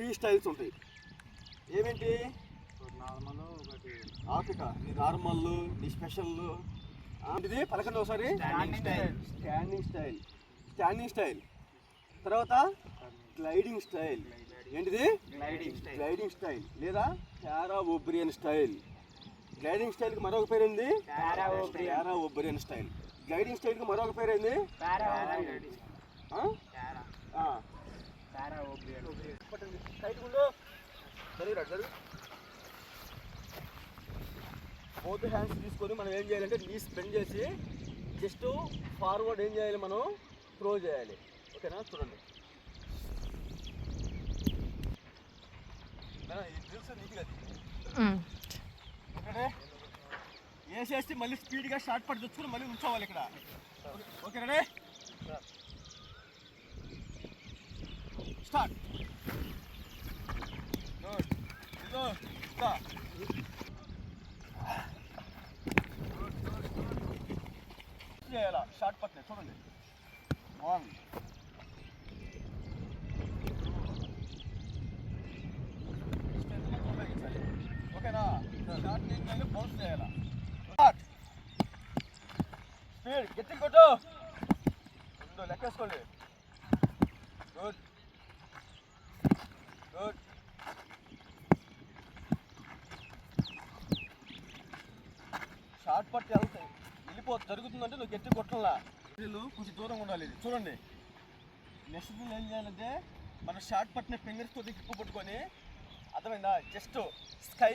3 styles ఉంటాయి. ఏమేంటి? Normal, ఒకటి Africa, నీ నార్మల్, నీ స్పెషల్. ఇది పలకండి ఒకసారి. స్టాండింగ్ స్టైల్, తర్వాత గ్లైడింగ్ స్టైల్. ఏంటిది? గ్లైడింగ్ స్టైల్ లేదా పారా-ఓబ్రియన్ స్టైల్. గ్లైడింగ్ స్టైల్కి మరొక పేరు ఏంది? పారా-ఓబ్రియన్ స్టైల్. గ్లైడింగ్ స్టైల్కి మరొక పేరు ఏంది? బోత్ హ్యాండ్స్ తీసుకొని మనం ఏం చేయాలంటే నీస్ బెండ్ చేసి జస్ట్ ఫార్వర్డ్ ఏం చేయాలి, మనం త్రో చేయాలి. ఓకేనా? చూడండి, డ్రిల్స్ నీట్గా ఓకేనే. వేసేసి మళ్ళీ స్పీడ్గా షార్ట్ పట్ తెచ్చుకొని మళ్ళీ ఉంచోవాలి ఇక్కడ. ఓకేనా? స్టార్ట్. చేయాలా షార్ట్ పట్నే. చూడండి, 1 ఓకేనా? షార్ట్ చేయాలి, బౌన్స్ చేయాలా. స్టార్ట్. స్పీడ్ గట్టి కొట్టు. లెక్కేసుకోండి. Good good. షార్ట్ పట్ వెళ్తాయి, జరుగుతుందంటే నువ్వు గట్టి కొట్టలా. కొంచెం దూరంగా ఉండాలి. ఇది చూడండి, నెక్స్ట్ థింగ్ ఏం చేయాలంటే మనం షార్ట్ పట్టిన ఫింగర్స్ తోటి గ్రిప్ పట్టుకొని, అర్థమైందా? జస్ట్ స్కై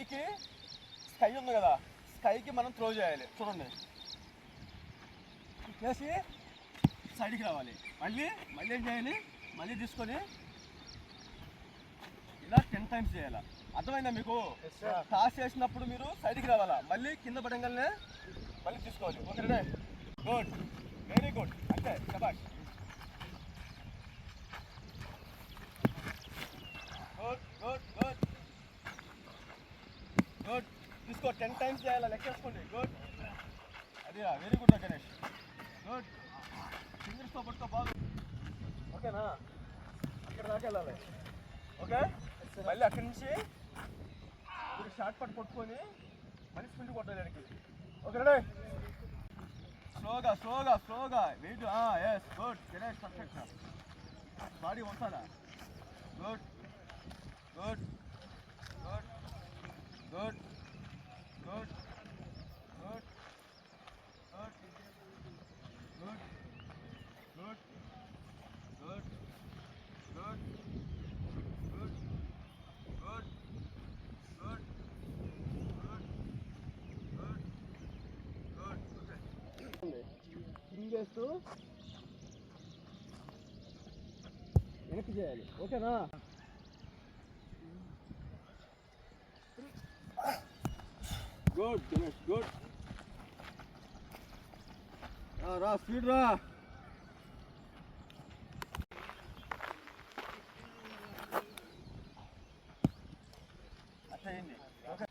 ఉంది కదా, స్కైకి మనం త్రో చేయాలి. చూడండి, చేసి సైడ్కి రావాలి. మళ్ళీ ఏం చేయాలి? మళ్ళీ తీసుకొని ఇలా 10 టైమ్స్ చేయాలి. అర్థమైందా మీకు? టాస్ చేసినప్పుడు మీరు సైడ్కి రావాలా, మళ్ళీ కింద పడంగానే మళ్ళీ తీసుకోవాలి. ఓకేనా? Good, very good. అంటే శభాష్. Good good good good. తీసుకో, 10 టైమ్స్ చేయాలా, లెక్కేసుకోండి. గుడ్, అది వెరీ గుడ్ గణేష్. గుడ్. ఫింగర్స్తో పట్టుకో బాగా. ఓకేనా? అక్కడ దాకా వెళ్ళాలి. ఓకే, మళ్ళీ అక్కడి నుంచి మీరు షార్ట్ పట్ కొట్టుకొని మళ్ళీ స్పిన్ కొట్టాలి అక్కడికి. ఓకేనా? స్లోగా wait. Yes, good Ganesh, perfect. Body వస్తాడా? Good good good good good good good good good good good good good good చేస్తూ వెనక్కి చేయాలి. ఓకేనా? Good Ganesh, good. రా, స్పీడ్ రా. అట్టయింది. ఓకే,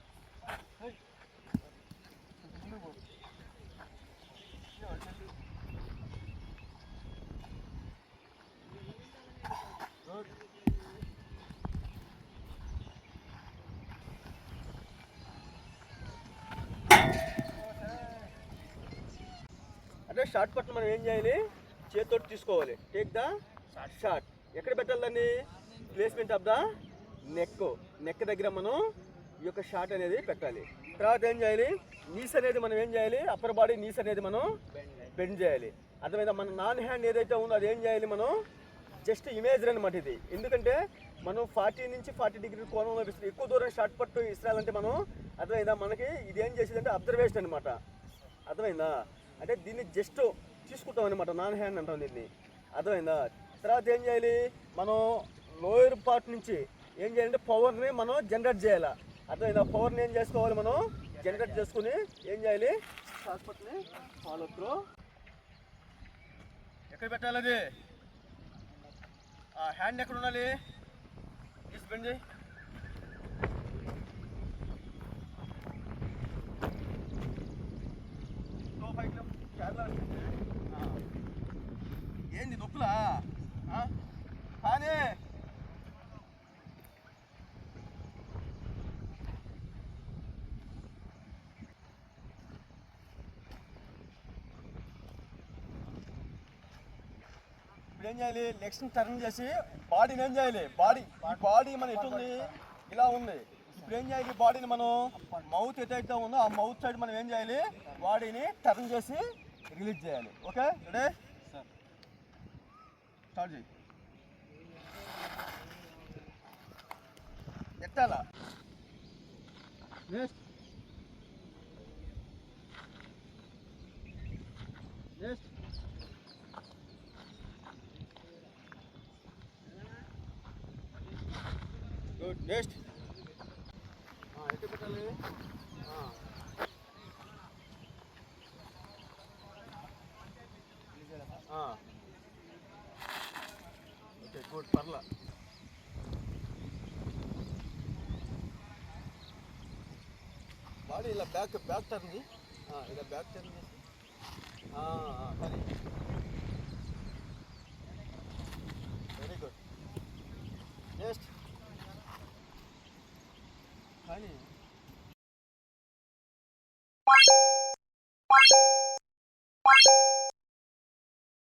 అంటే షార్ట్ పట్టు మనం ఏం చేయాలి? చేతితో తీసుకోవాలి. Take the short. ఎక్కడ పెట్టాలి దాన్ని? ప్లేస్మెంట్ ఆఫ్ ద నెక్ దగ్గర మనం ఈ యొక్క షార్ట్ అనేది పెట్టాలి. తర్వాత ఏం చేయాలి? నీస్ అనేది మనం ఏం చేయాలి? అప్పర్ బాడీ నీస్ అనేది మనం బెండ్ చేయాలి. అర్థమైందా? మన నాన్ హ్యాండ్ ఏదైతే ఉందో అది ఏం చేయాలి? మనం జస్ట్ ఇమేజ్ అనమాట ఇది. ఎందుకంటే మనం 40 నుంచి 40 డిగ్రీ కోణంలో ఇస్తుంది. ఎక్కువ దూరం షార్ట్ పట్టు ఇస్తారంటే మనం, అర్థమైందా? మనకి ఇది ఏం చేసేదంటే అబ్జర్వేషన్ అనమాట. అర్థమైందా? అంటే దీన్ని జస్ట్ తీసుకుంటాం అనమాట, నాన్ హ్యాండ్ అంటాం దీన్ని. అర్థమైందా? తర్వాత ఏం చేయాలి? మనం లోయర్ పార్ట్ నుంచి ఏం చేయాలంటే పవర్ని మనం జనరేట్ చేయాలి. అర్థమైందా? పవర్ని ఏం చేసుకోవాలి? మనం జనరేట్ చేసుకుని ఏం చేయాలి? షార్ట్ పట్టుని ఫాలో త్రో. ఎక్కడ పెట్టాలి అది? హ్యాండ్ ఎక్కడ ఉండాలి? తీసుకెళ్ళి ఏంది నొప్పులా? కానీ ఇప్పుడు ఏం చేయాలి, లెగ్స్ టర్న్ చేసి బాడీని ఏం చేయాలి, బాడీ మన ఎటు ఉంది, ఇలా ఉంది. ఇప్పుడు ఏం చేయాలి, బాడీని మనం మౌత్ ఎటైతే ఉందో ఆ మౌత్ సైడ్ మనం ఏం చేయాలి, బాడీని టర్న్ చేసి రిలీజ్ చేయాలి. ఓకే రెడీ స్టార్ట్ చేయి. ఎట్టాలా నెక్స్ట్ నెక్స్ట్ గుడ్ నెక్స్ట్ ఎక్కడ పెట్టాలి, ఓకే గుడ్ పర్లా. బాడీ ఇలా బ్యాక్ టర్న్ చేయి, ఇలా బ్యాక్ టర్న్ చేసి కానీ వెరీ గుడ్ నెక్స్ట్ కానీ